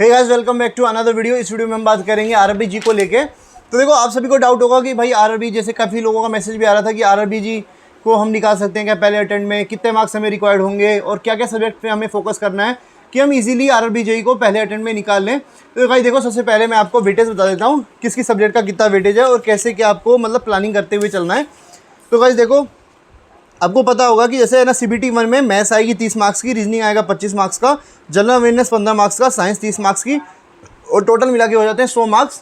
Hey guys, welcome back to another video. इस video में हम बात करेंगे आरआरबी जी को लेके। तो देखो, आप सभी को डाउट होगा कि भाई आरआरबी, जैसे काफ़ी लोगों का मैसेज भी आ रहा था कि आरआरबी जी को हम निकाल सकते हैं क्या पहले अटेम्प्ट में, कितने मार्क्स हमें रिक्वायर्ड होंगे और क्या क्या सब्जेक्ट पे हमें फोकस करना है कि हम इजीली आरआरबी जी को पहले अटेम्प्ट में निकाल लें। तो भाई देखो, सबसे पहले मैं आपको वेटेज बता देता हूँ, किस किस सब्जेक्ट का कितना वेटेज है और कैसे क्या आपको मतलब प्लानिंग करते हुए चलना है। तो गाइस देखो, आपको पता होगा कि जैसे है ना, CBT 1 में मैथ्स आएगी 30 मार्क्स की, रीजनिंग आएगा 25 मार्क्स का, जनरल अवेयरनेस 15 मार्क्स का, साइंस 30 मार्क्स की, और टोटल मिला के हो जाते हैं 100 मार्क्स।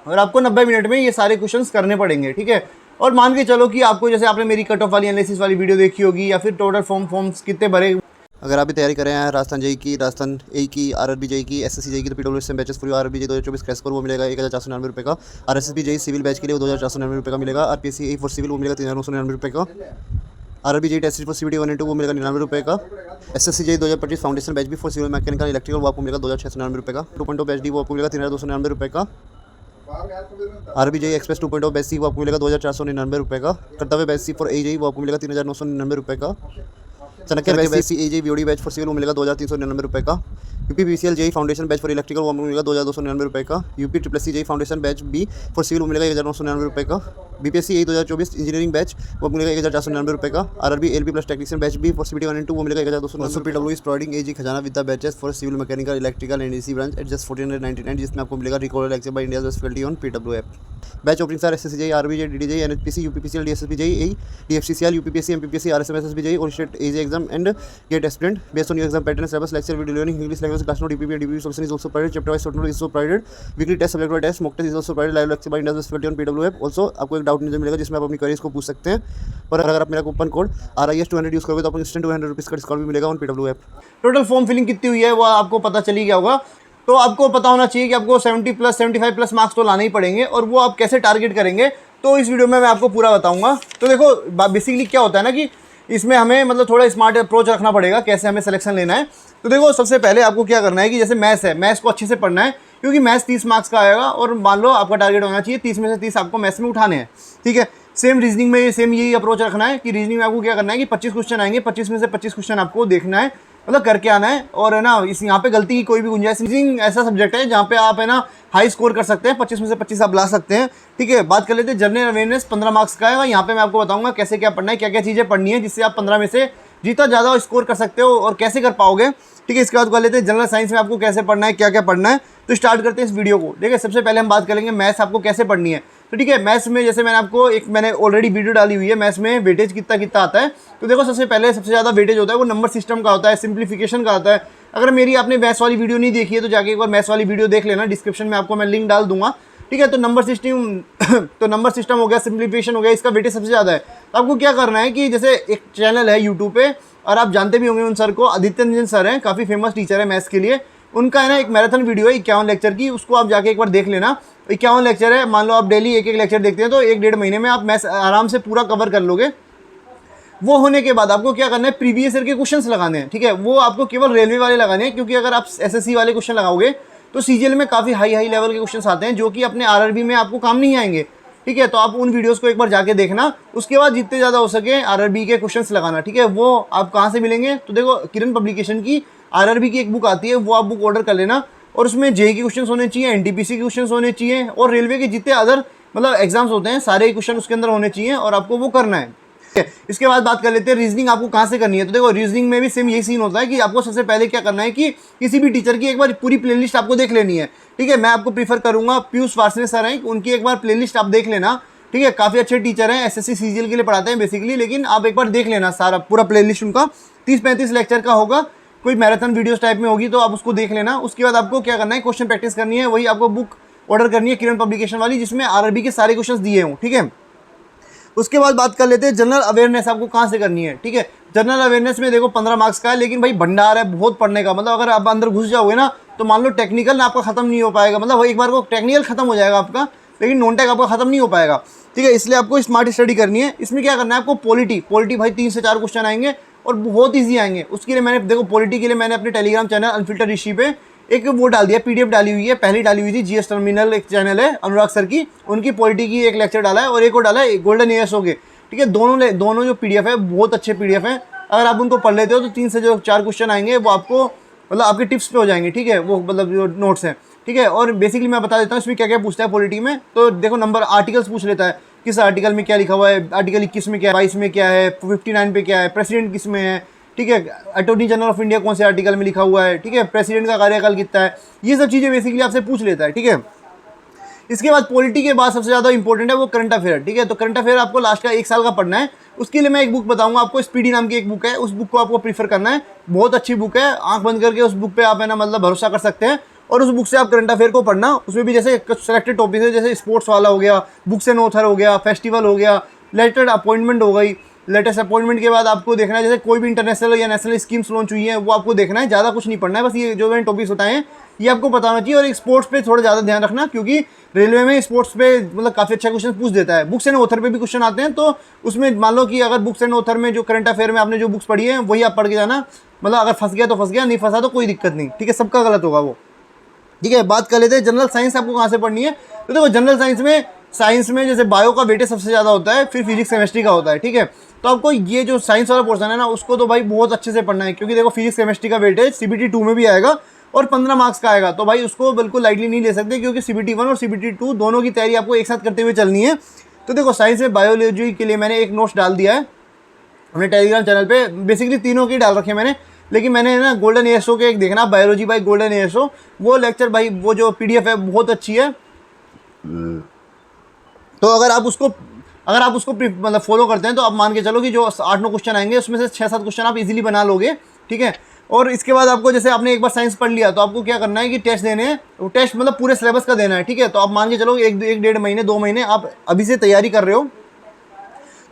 और आपको 90 मिनट में ये सारे क्वेश्चंस करने पड़ेंगे, ठीक है। और मान के चलो कि आपको, जैसे आपने मेरी कट ऑफ वाली एनालिसिस वाली वीडियो देखी होगी, या फिर टोटल फॉर्म्स कितने भरे। अगर आप भी तैयारी कर रहे हैं राजस्थान जेई की, राजस्थान ए की, आरआरबी जेई की, एसएससी जेई की, तो PWS batches for RRB JE 2024 crash course वो मिलेगा 1499 रुपये का। आरएसएसबी जेई सिविल बैच के लिए वो 2499 रुपये का मिलेगा। आरपीएससी ए फॉर सिविल वो मिलेगा 3999 रुपये का। RRB JE test for CBT 1 and 2 वो मिलेगा 99 रुपये का। एसएससी जेई 2025 फाउंडेशन बैच भी फॉर सिविल मैकेनिकल इलेक्ट्रिकल वो आपको मिलेगा 2699 रुपये का। 2.0 बैच डी वो आपको मिलेगा 3299 रुपये का। RB JE express 2.0 batch C वो आपको मिलेगा 2499 रुपये का। Kartavya batch C for A JE वो आपको मिलेगा 3999 रुपये का। Chanakya batch C A JE VOD batch for civil वो मिलेगा 2399 रुपये का। UP BCL JE foundation batch for electrical वो मिलेगा 2299 रुपये का। UP triple JE foundation batch B for civil वो मिलेगा 1999 रुपये का। बीपीएससी ए 2024 इंजीनियरिंग बैच वो मिलेगा 1499 रुपये का। RRB LB plus technician batch B for CBT 1 and 2 वो मिलेगा 1299। PW is providing AG Khazana with the batches for civil mechanical electrical and AC branch at just 1499, जिसमें आपको मिलेगा recorded lecture by India's best faculty on PW app. Batch opening sir SSC JE, RB JE, DD JE, NHPC, UPPCL, DSSB JE, A DFCCL, UPPSC, MPPSC, RSMSSB JE और state AG exam and GATE aspirant based on your exam pattern, syllabus, lecture, video learning, English language class note, DPP, DPP solution is also provided, chapter wise short note is also provided, weekly test, subject wise test, mock test is also provided, live lecture by India's best faculty on PW app. Also आपको एक doubt नहीं मिलेगा जिसमें आप अपनी queries को पूछ सकते हैं। पर अगर आप मेरा कूपन कोड RIS 200 यूज करोगे तो आपको इंस्टेंट 200 रुपीज़ का डिस्काउंट भी मिलेगा on PW app. Total form filling कितनी हुई है वो आपको पता चली गया होगा। तो आपको पता होना चाहिए कि आपको 70 प्लस 75 प्लस मार्क्स तो लाने ही पड़ेंगे, और वो आप कैसे टारगेट करेंगे तो इस वीडियो में मैं आपको पूरा बताऊंगा। तो देखो, बेसिकली क्या होता है ना कि इसमें हमें मतलब थोड़ा स्मार्ट अप्रोच रखना पड़ेगा कैसे हमें सिलेक्शन लेना है। तो देखो, सबसे पहले आपको क्या करना है कि जैसे मैथ्स है, मैथ्स को अच्छे से पढ़ना है, क्योंकि मैथ्स 30 मार्क्स का आएगा और मान लो आपका टारगेट होना चाहिए 30 में से 30 आपको मैथ्स में उठाने हैं, ठीक है। सेम रीजनिंग में सेम यही अप्रोच रखना है कि रीजनिंग में आपको क्या करना है कि 25 क्वेश्चन आएंगे, 25 में से 25 क्वेश्चन आपको देखना है, मतलब करके आना है। और है ना, इस यहाँ पे गलती की कोई भी गुंजाइश। रीजनिंग ऐसा सब्जेक्ट है जहाँ पे आप है ना हाई स्कोर कर सकते हैं, 25 में से 25 आप ला सकते हैं, ठीक है। बात कर लेते हैं जनरल अवेयरनेस 15 मार्क्स का है। यहाँ पे मैं आपको बताऊंगा कैसे क्या पढ़ना है, क्या क्या चीज़ें पढ़नी है जिससे आप 15 में से जितना ज़्यादा स्कोर कर सकते हो और कैसे कर पाओगे, ठीक है। इसके बाद कर लेते हैं जनरल साइंस में आपको कैसे पढ़ना है, क्या क्या पढ़ना है। तो स्टार्ट करते हैं इस वीडियो को। देखिए, सबसे पहले हम बात करेंगे मैथ्स आपको कैसे पढ़नी है। तो ठीक है, मैथ्स में जैसे मैंने ऑलरेडी वीडियो डाली हुई है, मैथ्स में वेटेज कितना कितना आता है। तो देखो, सबसे पहले सबसे ज़्यादा वेटेज होता है वो नंबर सिस्टम का होता है, सिंप्लीफिकेशन का होता है। अगर मेरी आपने मैथ्स वाली वीडियो नहीं देखी है तो जाके एक बार मैथ्स वाली वीडियो देख लेना, डिस्क्रिप्शन में आपको मैं लिंक डाल दूंगा, ठीक है। तो नंबर सिस्टम हो गया, सिंप्लीफिकेशन हो गया, इसका वेटेज सबसे ज़्यादा है। तो आपको क्या करना है कि जैसे एक चैनल है यूट्यूब पे, और आप जानते भी होंगे उन सर को, आदित्य रंजन सर हैं, काफ़ी फेमस टीचर है मैथ्स के लिए। उनका है ना एक मैराथन वीडियो है 51 लेक्चर की, उसको आप जाके एक बार देख लेना। 51 लेक्चर है, मान लो आप डेली एक एक लेक्चर देखते हैं तो 1-1.5 महीने में आप मैथ्स आराम से पूरा कवर कर लोगे। वो होने के बाद आपको क्या करना है, प्रीवियस ईयर के क्वेश्चंस लगाने हैं, ठीक है। वो आपको केवल रेलवे वाले लगाने हैं, क्योंकि अगर आप SSC वाले क्वेश्चन लगाओगे तो CGL में काफ़ी हाई लेवल के क्वेश्चन आते हैं जो कि अपने RRB में आपको काम नहीं आएंगे, ठीक है। तो आप उन वीडियोस को एक बार जाके देखना। उसके बाद जितने ज़्यादा हो सके RRB के क्वेश्चंस लगाना, ठीक है। वो आप कहाँ से मिलेंगे, तो देखो, किरण पब्लिकेशन की RRB की एक बुक आती है, वो आप बुक ऑर्डर कर लेना, और उसमें JEE के क्वेश्चन होने चाहिए, NTPC के क्वेश्चन होने चाहिए, और रेलवे के जितने अदर मतलब एग्जाम्स होते हैं सारे क्वेश्चन उसके अंदर होने चाहिए, और आपको वो करना है। इसके बाद बात कर लेते हैं रीजनिंग आपको कहाँ से करनी है। तो देखो, रीजनिंग में भी सेम यही सीन होता है कि आपको सबसे पहले क्या करना है कि किसी भी टीचर की एक बार पूरी प्लेलिस्ट आपको देख लेनी है, ठीक है। मैं आपको प्रीफर करूंगा पीयूष वार्ष्णेय सर हैं, उनकी एक बार प्लेलिस्ट आप देख लेना, ठीक है। काफ़ी अच्छे टीचर हैं, SSC CGL के लिए पढ़ाते हैं बेसिकली, लेकिन आप एक बार देख लेना सारा पूरा प्लेलिस्ट उनका 30-35 लेक्चर का होगा, कोई मैराथन वीडियोस टाइप में होगी, तो आप उसको देख लेना। उसके बाद आपको क्या करना है, क्वेश्चन प्रैक्टिस करनी है, वही आपको बुक ऑर्डर करनी है किरण पब्लिकेशन वाली, जिसमें RRB के सारे क्वेश्चन दिए हों, ठीक है। उसके बाद बात कर लेते हैं जनरल अवेयरनेस आपको कहाँ से करनी है, ठीक है। जनरल अवेयरनेस में देखो 15 मार्क्स का है, लेकिन भाई भंडार है बहुत पढ़ने का। मतलब अगर आप अंदर घुस जाओगे ना तो मान लो टेक्निकल आपका खत्म नहीं हो पाएगा, मतलब एक बार को टेक्निकल खत्म हो जाएगा आपका, लेकिन नॉन टेक आपका खत्म नहीं हो पाएगा, ठीक है। इसलिए आपको स्मार्ट स्टडी करनी है। इसमें क्या करना है आपको, पॉलिटी भाई 3 से 4 क्वेश्चन आएंगे और बहुत ईजी आएंगे। उसके लिए मैंने देखो, पॉलिटी के लिए मैंने अपने टेलीग्राम चैनल अनफिल्टर ऋषि पे एक वो डाल दिया, PDF डाली हुई है, पहली डाली हुई थी GS टर्मिनल, एक चैनल है अनुराग सर की, उनकी पॉलिटी की एक लेक्चर डाला है, और एक और डाला है गोल्डन AS हो गए, ठीक है। दोनों जो PDF है बहुत अच्छे PDF हैं। अगर आप उनको पढ़ लेते हो तो 3 से जो 4 क्वेश्चन आएंगे वो आपको मतलब आपके टिप्स पे हो जाएंगे, ठीक है, वो मतलब जो नोट्स हैं, ठीक है। और बेसिकली मैं बता देता हूँ इसमें क्या क्या पूछता है पॉलिटी में। तो देखो नंबर आर्टिकल्स पूछ लेता है, किस आर्टिकल में क्या लिखा हुआ है, आर्टिकल 21 में क्या है, 22 में क्या है, 59 पे क्या है, प्रेसिडेंट किस में है, ठीक है, अटॉर्नी जनरल ऑफ इंडिया कौन से आर्टिकल में लिखा हुआ है, ठीक है, प्रेसिडेंट का कार्यकाल कितना है, ये सब चीज़ें बेसिकली आपसे पूछ लेता है, ठीक है। इसके बाद पॉलिटी के बाद सबसे ज़्यादा इंपॉर्टेंट है वो करंट अफेयर, ठीक है। तो करंट अफेयर आपको लास्ट का 1 साल का पढ़ना है। उसके लिए मैं एक बुक बताऊंगा आपको, स्पीडी नाम की एक बुक है, उस बुक को आपको प्रीफर करना है। बहुत अच्छी बुक है, आंख बंद करके उस बुक पे आप है ना मतलब भरोसा कर सकते हैं। और उस बुक से आप करंट अफेयर को पढ़ना, उसमें भी जैसे सेलेक्टेड टॉपिक है, जैसे स्पोर्ट्स वाला हो गया, बुक्स एंड ऑथर हो गया, फेस्टिवल हो गया, लेटेस्ट अपॉइंटमेंट हो गई। लेटेस्ट अपॉइंटमेंट के बाद आपको देखना है जैसे कोई भी इंटरनेशनल या नेशनल स्कीम्स लॉन्च हुई है वो आपको देखना है, ज़्यादा कुछ नहीं पढ़ना है, बस ये जो मैंने टॉपिक्स बताए हैं ये आपको पता होना चाहिए। और एक स्पोर्ट्स पे थोड़ा ज़्यादा ध्यान रखना, क्योंकि रेलवे में स्पोर्ट्स पे मतलब काफ़ी अच्छा क्वेश्चन पूछ देता है। बुक्स एंड ऑथर पे भी क्वेश्चन आते हैं, तो उसमें मान लो कि अगर बुक्स एंड ऑथर में जो करंट अफेयर में आपने जो बुक्स पढ़ी है वही आप पढ़ के जाना, मतलब अगर फंस गया तो फंस गया, नहीं फंसा तो कोई दिक्कत नहीं, ठीक है, सबका गलत होगा वो, ठीक है। बात कर लेते हैं जनरल साइंस आपको कहाँ से पढ़नी है। तो देखो जनरल साइंस में जैसे बायो का वेटेज सबसे ज़्यादा होता है, फिर फिजिक्स केमिस्ट्री का होता है, ठीक है। तो आपको ये जो साइंस वाला पोर्सन है ना उसको तो भाई बहुत अच्छे से पढ़ना है, क्योंकि देखो फिजिक्स केमिस्ट्री का वेटेज CBT 2 में भी आएगा और 15 मार्क्स का आएगा। तो भाई उसको बिल्कुल लाइटली नहीं ले सकते, क्योंकि CBT 1 और CBT 2 दोनों की तैयारी आपको एक साथ करते हुए चलनी है। तो देखो साइंस में बायोलॉजी के लिए मैंने एक नोट्स डाल दिया है अपने टेलीग्राम चैनल पे, बेसिकली तीनों की डाल रखे हैं मैंने, लेकिन मैंने ना गोल्डन ASO के एक देखना, बायोलॉजी बाई गोल्डन ASO, वो लेक्चर भाई वो जो PDF है बहुत अच्छी है। तो अगर आप उसको मतलब फॉलो करते हैं तो आप मान के चलो कि जो 8-9 क्वेश्चन आएंगे उसमें से 6-7 क्वेश्चन आप इजीली बना लोगे, ठीक है। और इसके बाद आपको जैसे आपने एक बार साइंस पढ़ लिया तो आपको क्या करना है कि टेस्ट देने हैं, वो टेस्ट मतलब पूरे सिलेबस का देना है, ठीक है। तो आप मान के चलो 1-1.5 महीने 2 महीने आप अभी से तैयारी कर रहे हो,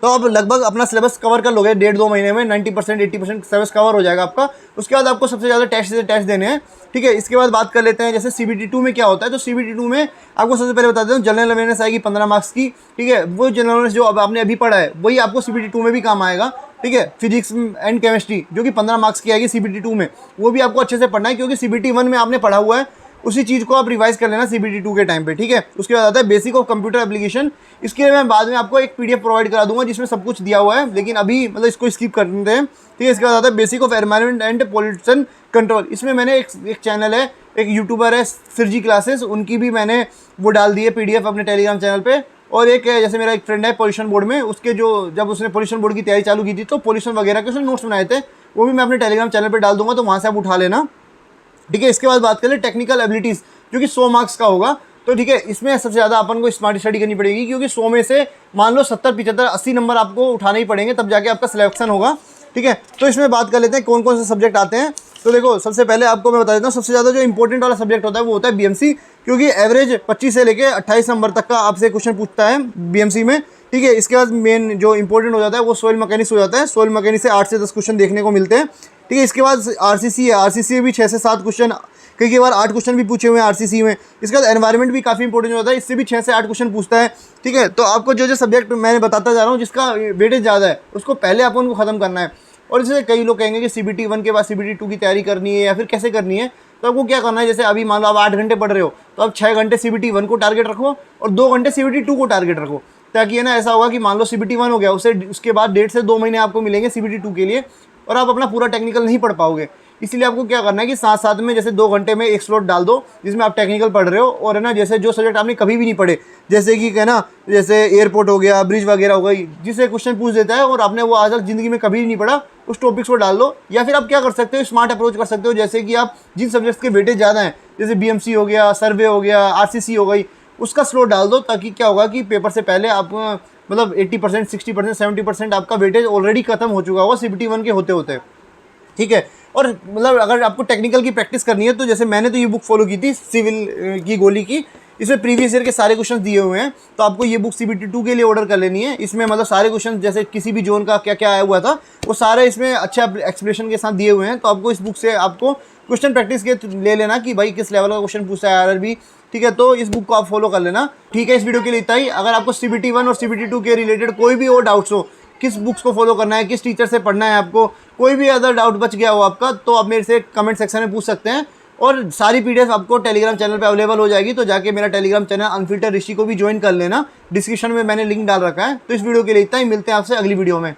तो आप लगभग अपना सिलेबस कवर कर लोगे 1.5-2 महीने में, 90% 80% सिलेबस कवर हो जाएगा आपका। उसके बाद आपको सबसे ज़्यादा टेस्ट देने हैं, ठीक है। इसके बाद बात कर लेते हैं जैसे CBT 2 में क्या होता है। तो CBT 2 में आपको सबसे पहले बता देता हूँ, जनरल अवेयरनेस आएगी 15 मार्क्स की, ठीक है। वो जनरल अवेयरनेस जो अब आपने अभी पढ़ा है वही आपको CBT 2 में भी काम आएगा, ठीक है। फिजिक्स एंड केमिस्ट्री जो कि 15 मार्क्स की आएगी CBT 2 में, वो भी आपको अच्छे से पढ़ना है, क्योंकि CBT 1 में आपने पढ़ा हुआ है, उसी चीज़ को आप रिवाइज कर लेना CBT 2 के टाइम पे, ठीक है। उसके बाद आता है बेसिक ऑफ कंप्यूटर एप्लीकेशन। इसके लिए मैं बाद में आपको एक PDF प्रोवाइड करा दूंगा जिसमें सब कुछ दिया हुआ है, लेकिन अभी मतलब इसको स्किप कर देते हैं, ठीक है। इसके बाद आता है basic of environment and pollution control. इसमें मैंने एक चैनल है, एक यूट्यूबर है सिरजी क्लासेस, उनकी भी मैंने वो डाल दी है PDF अपने टेलीग्राम चैनल पे। और एक है जैसे मेरा एक फ्रेंड है पोल्यूशन बोर्ड में, उसके जो जब उसने पोल्यूशन बोर्ड की तैयारी चालू की थी तो पोल्यूशन वगैरह के उसने नोट्स बनाए थे, वो भी मैं अपने टेलीग्राम चैनल पर डाल दूंगा, तो वहाँ से आप उठा लेना, ठीक है। इसके बाद बात करें टेक्निकल एबिलिटीज़ जो कि 100 मार्क्स का होगा। तो ठीक है, इसमें सबसे ज़्यादा अपन को स्मार्ट स्टडी करनी पड़ेगी, क्योंकि 100 में से मान लो 70, 75, 80 नंबर आपको उठाने ही पड़ेंगे, तब जाके आपका सिलेक्शन होगा, ठीक है। तो इसमें बात कर लेते हैं कौन कौन से सब्जेक्ट आते हैं। तो देखो सबसे पहले आपको मैं बता देता हूँ, सबसे ज़्यादा जो इंपॉर्टेंट वाला सब्जेक्ट होता है वो होता है BMC, क्योंकि एवरेज 25 से लेकर 28 नंबर तक का आपसे क्वेश्चन पूछता है BMC में, ठीक है। इसके बाद मेन जो इंपॉर्टेंट हो जाता है वो सोइल मैकेनिक्स हो जाता है। सोइल मैकेनिक्स से 8 से 10 क्वेश्चन देखने को मिलते हैं, ठीक है। इसके बाद RCC है, RCC भी 6 से 7 क्वेश्चन, कई बार 8 क्वेश्चन भी पूछे हुए हैं RCC में। इसके बाद एनवायरनमेंट भी काफ़ी इंपॉर्टेंट होता है, इससे भी 6 से 8 क्वेश्चन पूछता है, ठीक है। तो आपको जो सब्जेक्ट मैंने बताता जा रहा हूँ जिसका वेटेज ज़्यादा है उसको पहले अपन को ख़त्म करना है। और जैसे कई लोग कहेंगे कि CBT 1 के बाद CBT 2 की तैयारी करनी है या फिर कैसे करनी है, तो आपको क्या करना है, जैसे अभी मान लो आप 8 घंटे पढ़ रहे हो तो आप 6 घंटे CBT 1 को टारगेट रखो और 2 घंटे CBT 2 को टारगेट रखो, ताकि है ना ऐसा होगा कि मान लो CBT 1 हो गया, उसके बाद 1.5 से 2 महीने आपको मिलेंगे CBT 2 के लिए, और आप अपना पूरा टेक्निकल नहीं पढ़ पाओगे। इसलिए आपको क्या करना है कि साथ साथ में जैसे 2 घंटे में एक स्लॉट डाल दो जिसमें आप टेक्निकल पढ़ रहे हो, और है ना जैसे जो सब्जेक्ट आपने कभी भी नहीं पढ़े, जैसे कि है ना जैसे एयरपोर्ट हो गया, ब्रिज वगैरह हो गई, जिससे क्वेश्चन पूछ देता है और आपने वो आज तक जिंदगी में कभी नहीं पढ़ा, उस टॉपिक्स को डाल दो। या फिर आप क्या कर सकते हो, स्मार्ट अप्रोच कर सकते हो, जैसे कि आप जिन सब्जेक्ट्स के वेटेज ज़्यादा हैं, जैसे BMC हो गया, सर्वे हो गया, RCC हो गई, उसका स्लॉट डाल दो, ताकि क्या होगा कि पेपर से पहले आप मतलब 80%, 60%, 70% आपका वेटेज ऑलरेडी खत्म हो चुका होगा CBT 1 के होते होते, ठीक है। और मतलब अगर आपको टेक्निकल की प्रैक्टिस करनी है तो जैसे मैंने तो ये बुक फॉलो की थी सिविल की गोली की, इसमें प्रीवियस ईयर के सारे क्वेश्चन दिए हुए हैं, तो आपको ये बुक CBT 2 के लिए ऑर्डर कर लेनी है। इसमें मतलब सारे क्वेश्चन जैसे किसी भी जोन का क्या क्या आया हुआ था वो सारे इसमें अच्छे एक्सप्लेनेशन के साथ दिए हुए हैं, तो आपको इस बुक से आपको क्वेश्चन प्रैक्टिस के ले लेना कि भाई किस लेवल का क्वेश्चन पूछता है RRB, ठीक है। तो इस बुक को आप फॉलो कर लेना, ठीक है। इस वीडियो के लिए इतना ही। अगर आपको CBT 1 और CBT 2 के रिलेटेड कोई भी और डाउट्स हो, किस बुक्स को फॉलो करना है, किस टीचर से पढ़ना है, आपको कोई भी अदर डाउट बच गया हो आपका, तो आप मेरे से कमेंट सेक्शन में पूछ सकते हैं। और सारी PDF आपको टेलीग्राम चैनल पे अवेलेबल हो जाएगी, तो जाके मेरा टेलीग्राम चैनल अनफिल्टर ऋषि को भी ज्वाइन कर लेना, डिस्क्रिप्शन में मैंने लिंक डाल रखा है। तो इस वीडियो के लिए इतना ही, मिलते हैं आपसे अगली वीडियो में।